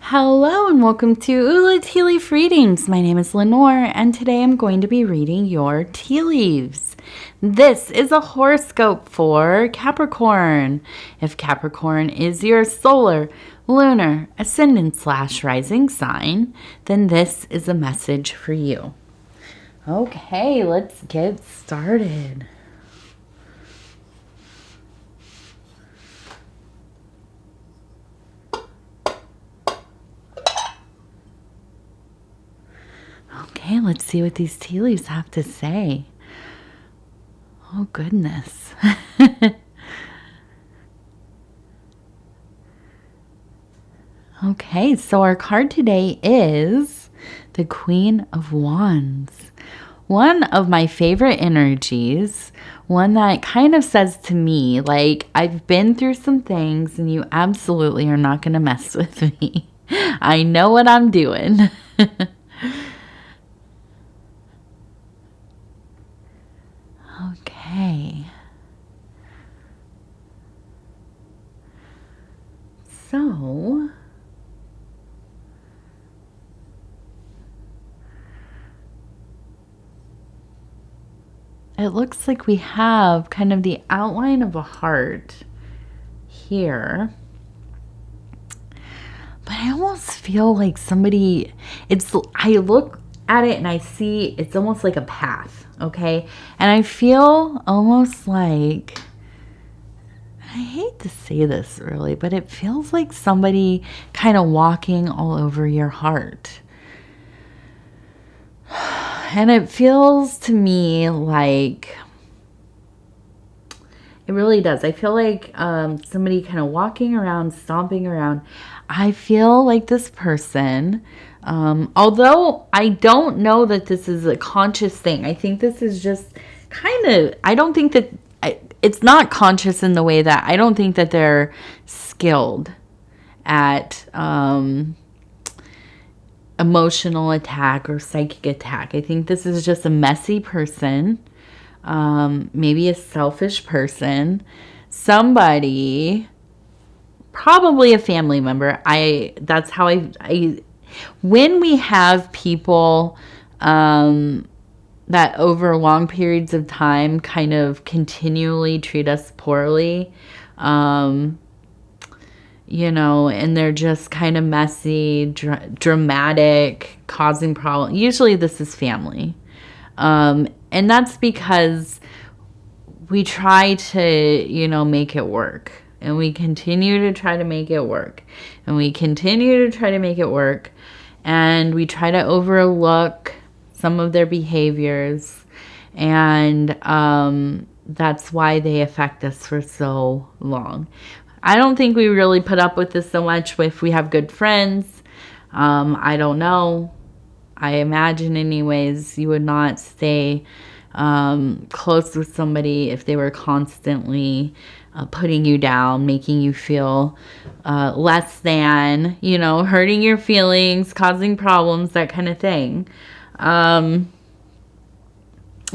Hello and welcome to Ula Tea Leaf Readings. My name is Lenor and today I'm going to be reading your tea leaves. This is a horoscope for Capricorn. If Capricorn is your solar, lunar, ascendant/rising sign, then this is a message for you. Okay, let's get started. Okay, let's see what these tea leaves have to say. Oh, goodness. Okay, so our card today is the Queen of Wands. One of my favorite energies, one that kind of says to me, like, I've been through some things and you absolutely are not going to mess with me. I know what I'm doing. Okay. So, it looks like we have kind of the outline of a heart here. But I almost feel like somebody, I look at it and I see it's almost like a path, okay? And I feel almost like, I hate to say this really, but it feels like somebody kind of walking all over your heart. And it feels to me like, it really does. I feel like somebody kind of walking around, stomping around. I feel like this person, although I don't know that this is a conscious thing. I think this is just kind of, I don't think that, it's not conscious in the way that I don't think that they're skilled at emotional attack or psychic attack. I think this is just a messy person. Maybe a selfish person, somebody, probably a family member. That's how when we have people, that over long periods of time kind of continually treat us poorly, and they're just kind of messy, dramatic, causing problems. Usually this is family. And that's because we try to, make it work. And we continue to try to make it work. And we continue to try to make it work. And we try to overlook some of their behaviors. And that's why they affect us for so long. I don't think we really put up with this so much if we have good friends. I don't know. I imagine anyways, you would not stay close with somebody if they were constantly putting you down, making you feel less than, hurting your feelings, causing problems, that kind of thing.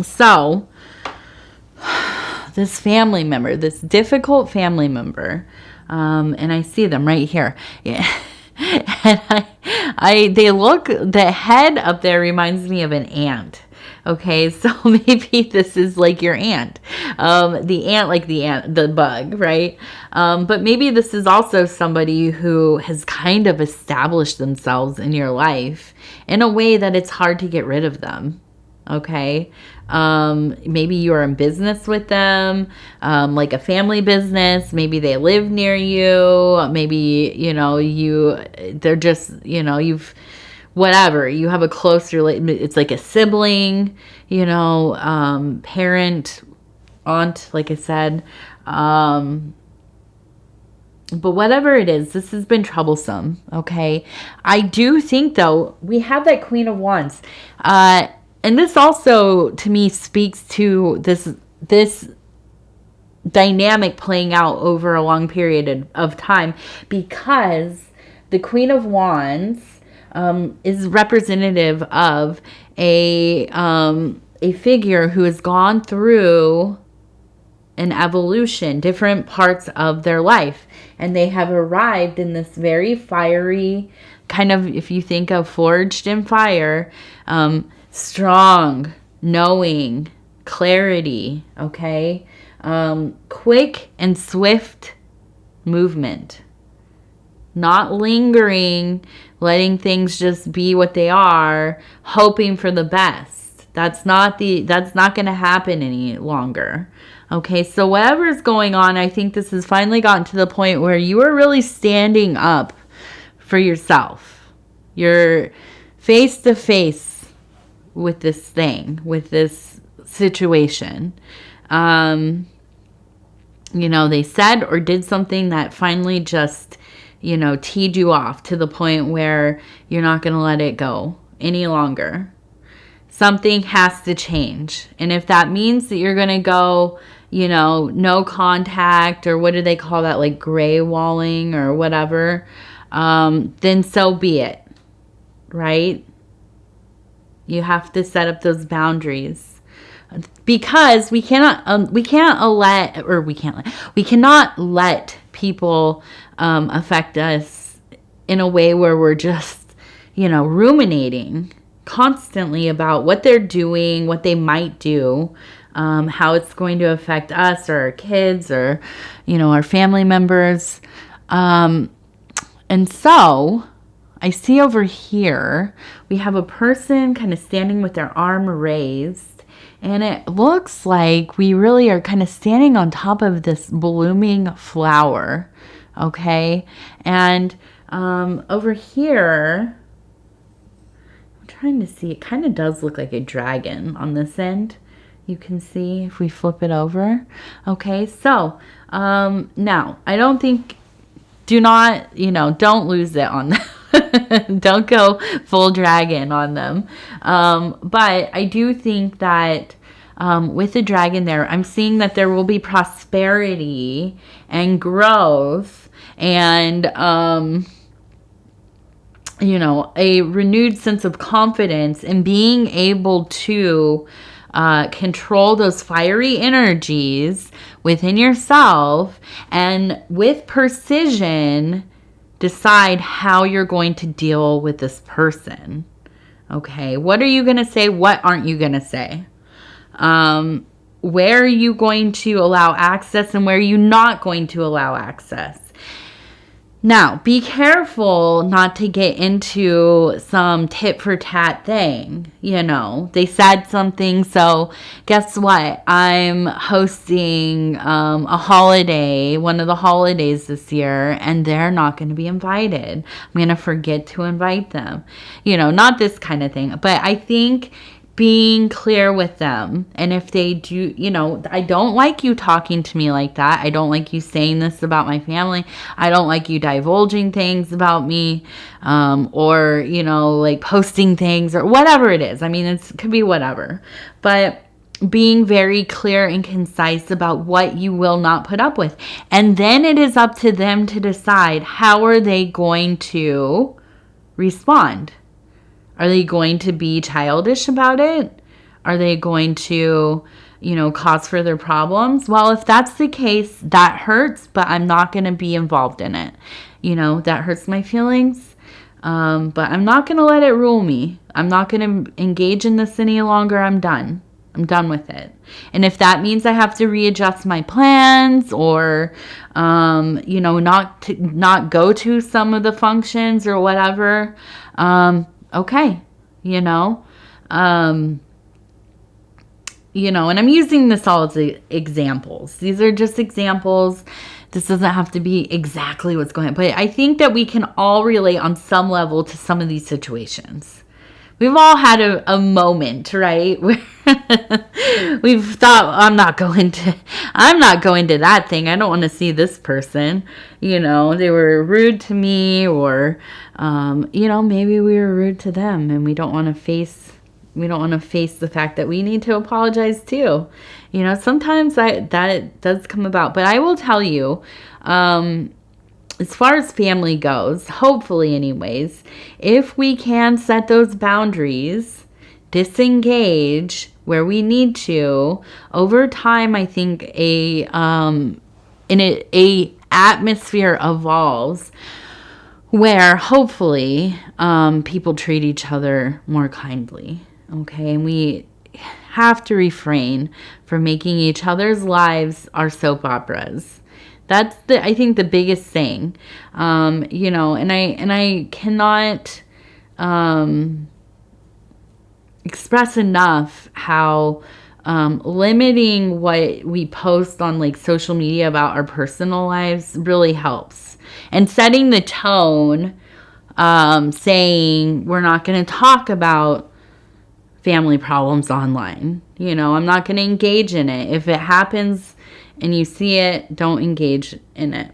So, this family member, this difficult family member, and I see them right here. Yeah. And the head up there reminds me of an ant. Okay, so maybe this is like your ant. The ant, like the bug, right? But maybe this is also somebody who has kind of established themselves in your life in a way that it's hard to get rid of them. Okay. Maybe you're in business with them, like a family business. Maybe they live near you. Maybe, they're just, whatever. You have a close it's like a sibling, parent, aunt, like I said. But whatever it is, this has been troublesome. Okay. I do think though, we have that Queen of Wands, and this also, to me, speaks to this dynamic playing out over a long period of time, because the Queen of Wands is representative of a figure who has gone through an evolution, different parts of their life. And they have arrived in this very fiery, kind of, if you think of forged in fire, strong, knowing, clarity, okay? Quick and swift movement. Not lingering, letting things just be what they are, hoping for the best. That's not going to happen any longer. Okay, so whatever's going on, I think this has finally gotten to the point where you are really standing up for yourself. You're face to face with this thing, with this situation. They said or did something that finally just teed you off to the point where you're not going to let it go any longer. Something has to change. And if that means that you're going to go, no contact, or what do they call that? Like gray walling or whatever, then so be it. Right? You have to set up those boundaries. Because we cannot let people affect us in a way where we're just, ruminating constantly about what they're doing, what they might do, how it's going to affect us or our kids or, our family members. And so I see over here, we have a person kind of standing with their arm raised. And it looks like we really are kind of standing on top of this blooming flower, okay? And over here, I'm trying to see, it kind of does look like a dragon on this end. You can see if we flip it over. Okay, so now, I don't think, don't lose it on them. Don't go full dragon on them. But I do think that with the dragon there, I'm seeing that there will be prosperity and growth and, a renewed sense of confidence in being able to control those fiery energies within yourself and with precision decide how you're going to deal with this person. Okay, what are you going to say? What aren't you going to say? Where are you going to allow access and where are you not going to allow access? Now, be careful not to get into some tit for tat thing. They said something, so guess what? I'm hosting a holiday, one of the holidays this year, and they're not going to be invited. I'm going to forget to invite them. Not this kind of thing, but I think being clear with them. And if they do, I don't like you talking to me like that. I don't like you saying this about my family. I don't like you divulging things about me, or, like posting things or whatever it is. I mean, it could be whatever, but being very clear and concise about what you will not put up with. And then it is up to them to decide, how are they going to respond? Are they going to be childish about it? Are they going to, cause further problems? Well, if that's the case, that hurts, but I'm not going to be involved in it. That hurts my feelings, but I'm not going to let it rule me. I'm not going to engage in this any longer. I'm done. I'm done with it. And if that means I have to readjust my plans or, not go to some of the functions or whatever, okay, and I'm using this all as examples. These are just examples. This doesn't have to be exactly what's going on, but I think that we can all relate on some level to some of these situations. We've all had a moment, right? Where we've thought, I'm not going to that thing. I don't want to see this person. They were rude to me, or, maybe we were rude to them, and we don't want to face the fact that we need to apologize too. Sometimes that does come about. But I will tell you, as far as family goes, hopefully anyways, if we can set those boundaries, disengage where we need to. Over time, I think a atmosphere evolves where hopefully people treat each other more kindly. Okay, and we have to refrain from making each other's lives our soap operas. That's I think the biggest thing. You know, and I cannot express enough how limiting what we post on like social media about our personal lives really helps. And setting the tone, saying we're not going to talk about family problems online. You know, I'm not going to engage in it. If it happens and you see it, don't engage in it.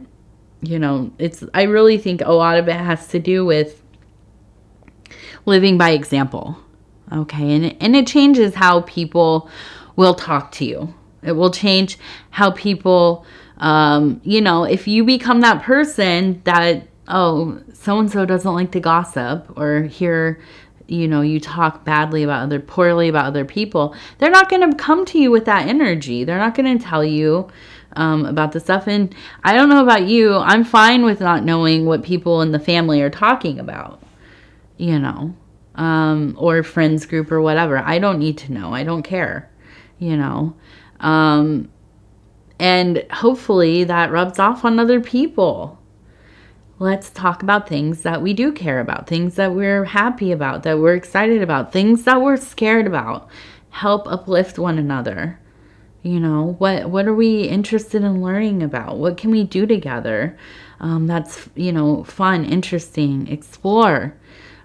You know, I really think a lot of it has to do with living by example. Okay. And it changes how people will talk to you. It will change how people, you know, if you become that person that, oh, so-and-so doesn't like to gossip or hear, you know, you talk poorly about other people, they're not going to come to you with that energy. They're not going to tell you about the stuff. And I don't know about you, I'm fine with not knowing what people in the family are talking about, you know, or friends group or whatever. I don't need to know. I don't care, you know. And hopefully that rubs off on other people. Let's talk about things that we do care about, things that we're happy about, that we're excited about, things that we're scared about. Help uplift one another. You know, what are we interested in learning about? What can we do together? That's, you know, fun, interesting, explore.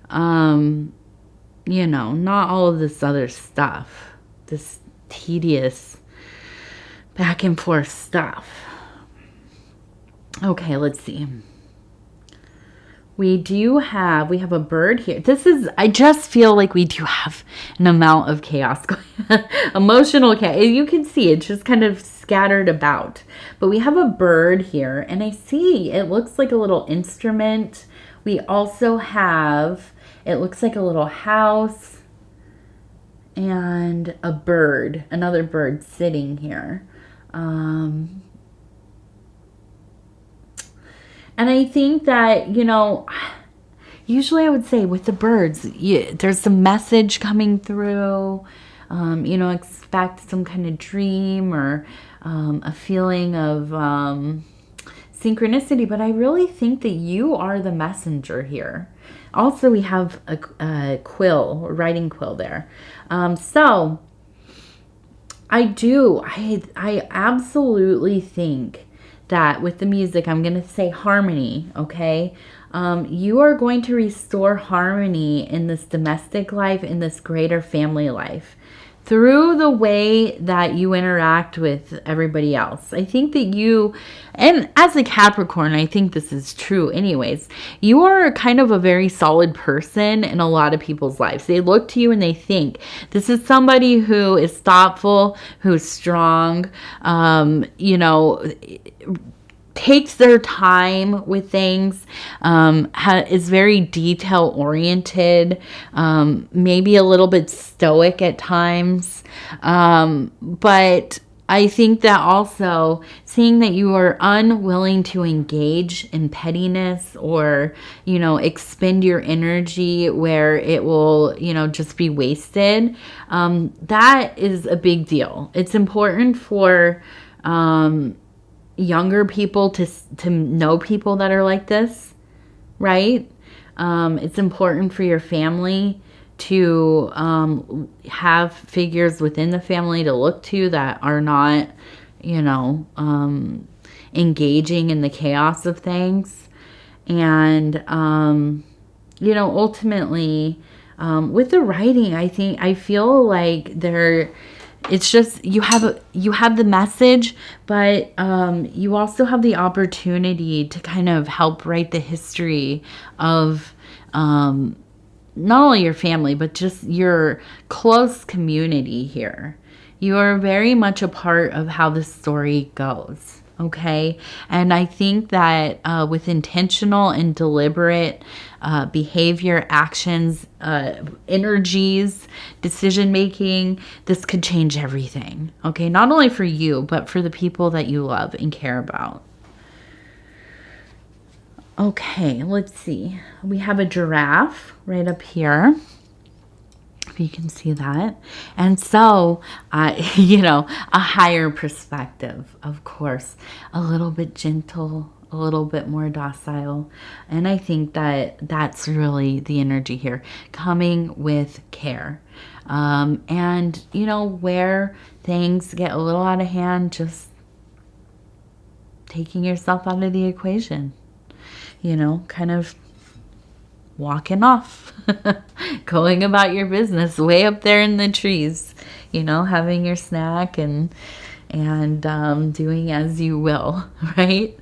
You know, not all of this other stuff, this tedious back and forth stuff. Okay, let's see. We have a bird here. I just feel like we do have an amount of chaos going on. Emotional chaos. You can see it's just kind of scattered about. But we have a bird here, and I see it looks like a little instrument. We also have, it looks like a little house and a bird, another bird sitting here. And I think that, you know, usually I would say with the birds, there's some message coming through, you know, expect some kind of dream or a feeling of synchronicity. But I really think that you are the messenger here. Also, we have a writing quill there. So I absolutely think that with the music, I'm going to say harmony, okay? You are going to restore harmony in this domestic life, in this greater family life, through the way that you interact with everybody else. I think that you, and as a Capricorn, I think this is true anyways, you are kind of a very solid person in a lot of people's lives. They look to you and they think, this is somebody who is thoughtful, who's strong, you know, takes their time with things, is very detail oriented, maybe a little bit stoic at times. But I think that also seeing that you are unwilling to engage in pettiness or, you know, expend your energy where it will, you know, just be wasted. That is a big deal. It's important for, younger people to know people that are like this, right? It's important for your family to have figures within the family to look to that are not, you know, engaging in the chaos of things. And, you know, ultimately, with the writing, I feel like it's just you have the message, but you also have the opportunity to kind of help write the history of not only your family, but just your close community here. You are very much a part of how this story goes. Okay. And I think that with intentional and deliberate behavior, actions, energies, decision making, this could change everything. Okay. Not only for you, but for the people that you love and care about. Okay. Let's see. We have a giraffe right up here. If you can see that. And so, a higher perspective, of course, a little bit gentle, a little bit more docile. And I think that that's really the energy here, coming with care. And, where things get a little out of hand, just taking yourself out of the equation, kind of walking off, going about your business way up there in the trees, having your snack and doing as you will, right?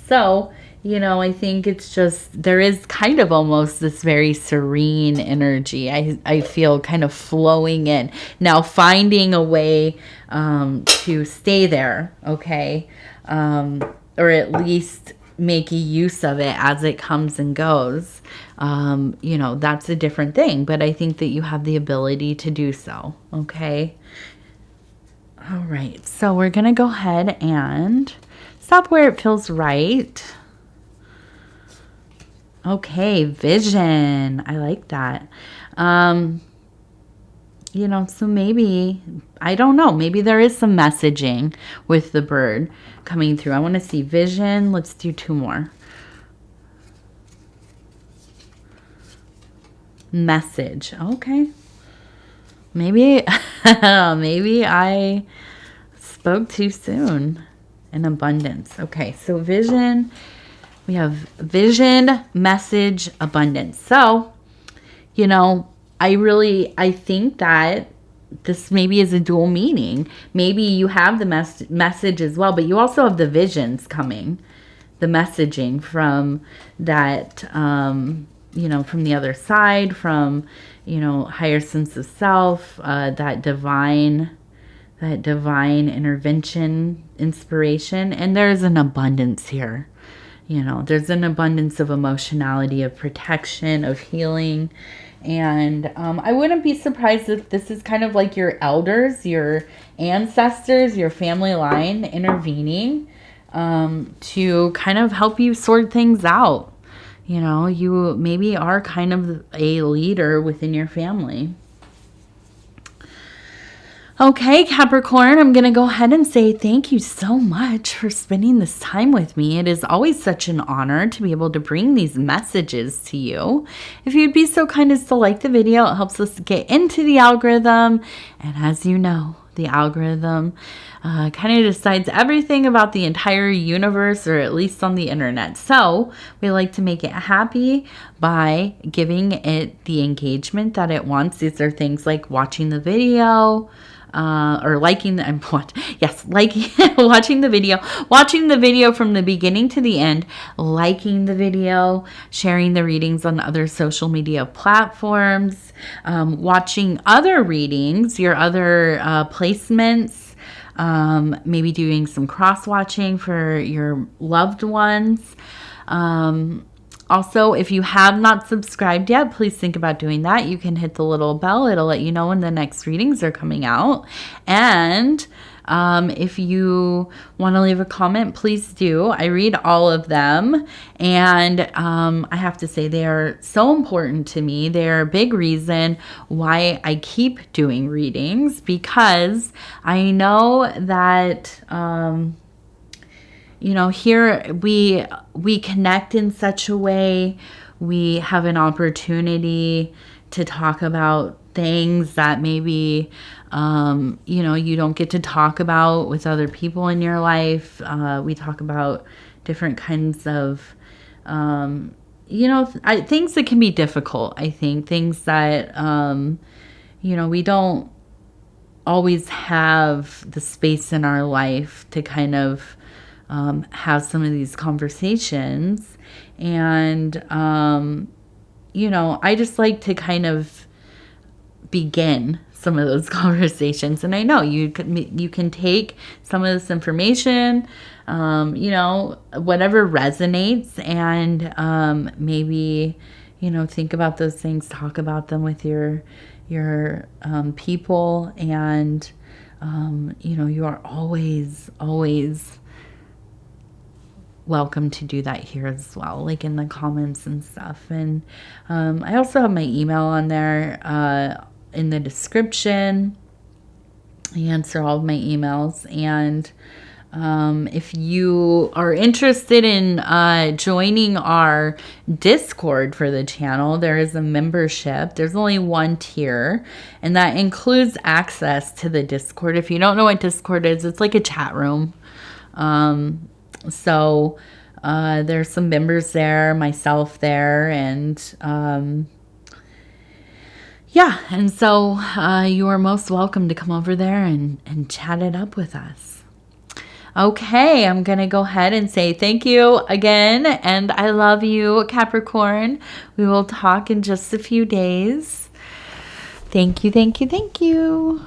So, I think it's just, there is kind of almost this very serene energy. I feel kind of flowing in. Now, finding a way to stay there, okay? Or at least make use of it as it comes and goes. That's a different thing, but I think that you have the ability to do so. Okay. All right. So we're going to go ahead and stop where it feels right. Okay. Vision. I like that. So maybe, I don't know, maybe there is some messaging with the bird coming through. I want to see vision. Let's do 2 more. Message. Okay. Maybe, maybe I spoke too soon. In abundance. Okay. So vision, we have vision, message, abundance. So, I think that this maybe is a dual meaning. Maybe you have the message as well, but you also have the visions coming, the messaging from that, from the other side, from, higher sense of self, that divine intervention, inspiration. And there's an abundance here. There's an abundance of emotionality, of protection, of healing. And I wouldn't be surprised if this is kind of like your elders, your ancestors, your family line intervening to kind of help you sort things out. You maybe are kind of a leader within your family. Okay, Capricorn, I'm going to go ahead and say thank you so much for spending this time with me. It is always such an honor to be able to bring these messages to you. If you'd be so kind as to like the video, it helps us get into the algorithm. And as you know, the algorithm kind of decides everything about the entire universe, or at least on the internet. So we like to make it happy by giving it the engagement that it wants. These are things like watching the video, or liking watching the video from the beginning to the end, liking the video, sharing the readings on other social media platforms, watching other readings, your other placements, maybe doing some cross-watching for your loved ones. Also, if you have not subscribed yet, please think about doing that. You can hit the little bell. It'll let you know when the next readings are coming out. And if you want to leave a comment, please do. I read all of them. And I have to say they are so important to me. They're a big reason why I keep doing readings, because I know that here we connect in such a way. We have an opportunity to talk about things that maybe, you don't get to talk about with other people in your life. We talk about different kinds of, things that can be difficult, I think. Things that, we don't always have the space in our life to kind of have some of these conversations. And, I just like to kind of begin some of those conversations. And I know you can take some of this information, you know, whatever resonates, and maybe, you know, think about those things, talk about them with your people, and you know, you are always welcome to do that here as well, like in the comments and stuff. And I also have my email on there in the description. I answer all of my emails. And if you are interested in joining our Discord for the channel, there is a membership. There's only one tier, and that includes access to the Discord. If you don't know what Discord is, it's like a chat room. So there's some members there, myself there, and yeah, and so you are most welcome to come over there and chat it up with us. Okay, I'm going to go ahead and say thank you again, and I love you, Capricorn. We will talk in just a few days. Thank you, thank you, thank you.